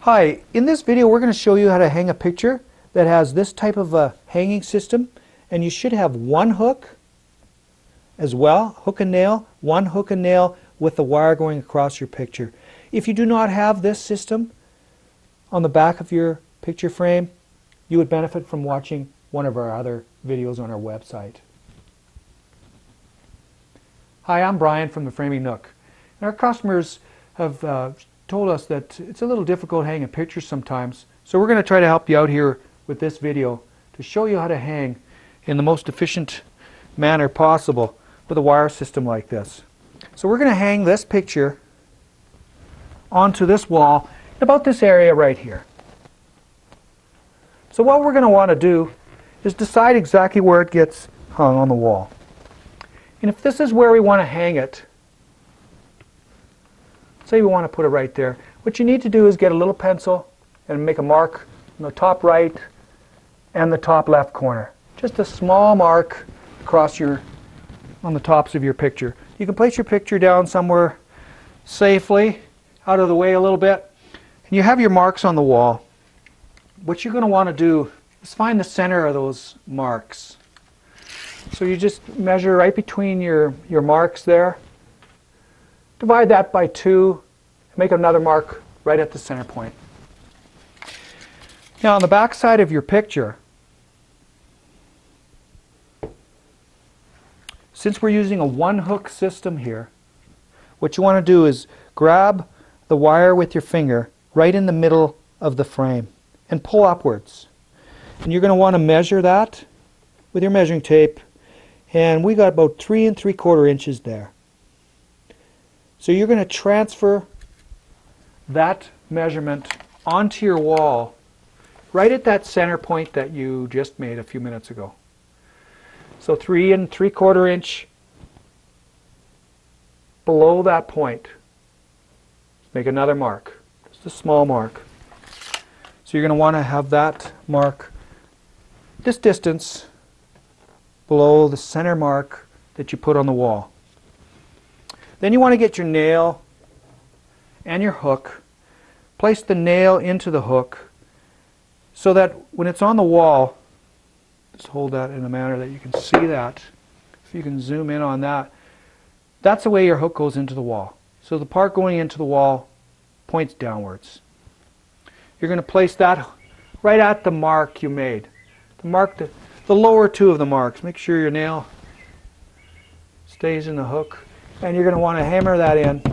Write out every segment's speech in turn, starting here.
Hi, in this video we're going to show you how to hang a picture that has this type of a hanging system, and you should have one hook as well, hook and nail, one hook and nail with the wire going across your picture. If you do not have this system on the back of your picture frame, you would benefit from watching one of our other videos on our website. Hi, I'm Brian from the Framing Nook. And our customers have told us that it's a little difficult hanging pictures sometimes, so we're going to try to help you out here with this video to show you how to hang in the most efficient manner possible with a wire system like this. So we're going to hang this picture onto this wall in about this area right here. So what we're going to want to do is decide exactly where it gets hung on the wall. And if this is where we want to hang it, say we want to put it right there, what you need to do is get a little pencil and make a mark on the top right and the top left corner. Just a small mark across on the tops of your picture. You can place your picture down somewhere safely, out of the way a little bit, and you have your marks on the wall. What you're going to want to do is find the center of those marks. So you just measure right between your marks there. Divide that by 2, make another mark right at the center point. Now on the back side of your picture, since we're using a one hook system here, what you want to do is grab the wire with your finger right in the middle of the frame and pull upwards. And you're going to want to measure that with your measuring tape, and we got about 3 3/4 inches there. So you're going to transfer that measurement onto your wall right at that center point that you just made a few minutes ago. So 3 3/4 inch below that point. Make another mark, just a small mark. So you're going to want to have that mark this distance below the center mark that you put on the wall. Then you want to get your nail and your hook, place the nail into the hook so that when it's on the wall, just hold that in a manner that you can see that. If you can zoom in on that, that's the way your hook goes into the wall. So the part going into the wall points downwards. You're going to place that right at the mark you made. The lower 2 of the marks. Make sure your nail stays in the hook. And you're going to want to hammer that in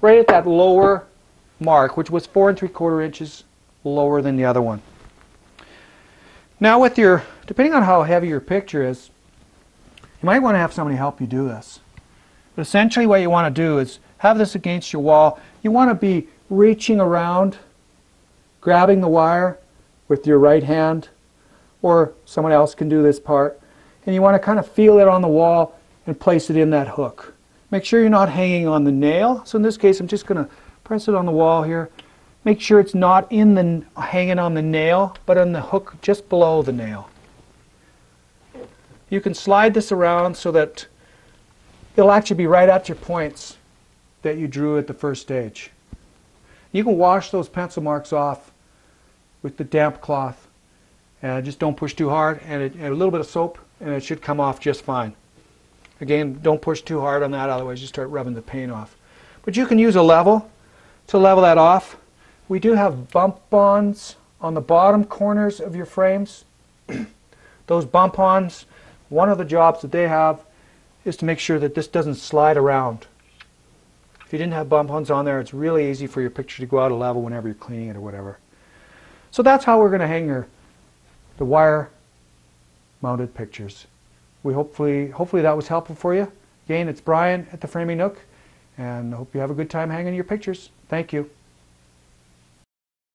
right at that lower mark, which was 4 3/4 inches lower than the other one. Now depending on how heavy your picture is, you might want to have somebody help you do this. But essentially what you want to do is have this against your wall. You want to be reaching around, grabbing the wire with your right hand, or someone else can do this part, and you want to kind of feel it on the wall and place it in that hook. Make sure you're not hanging on the nail. So in this case, I'm just going to press it on the wall here. Make sure it's not hanging on the nail, but on the hook just below the nail. You can slide this around so that it'll actually be right at your points that you drew at the first stage. You can wash those pencil marks off with the damp cloth. Just don't push too hard, and a little bit of soap, and it should come off just fine. Again, don't push too hard on that, otherwise you start rubbing the paint off. But you can use a level to level that off. We do have bump ons on the bottom corners of your frames. Those bump ons, one of the jobs that they have is to make sure that this doesn't slide around. If you didn't have bump ons on there, it's really easy for your picture to go out of level whenever you're cleaning it or whatever. So that's how we're going to hang the wire mounted pictures. Hopefully that was helpful for you. Again, it's Brian at the Framing Nook, and I hope you have a good time hanging your pictures. Thank you.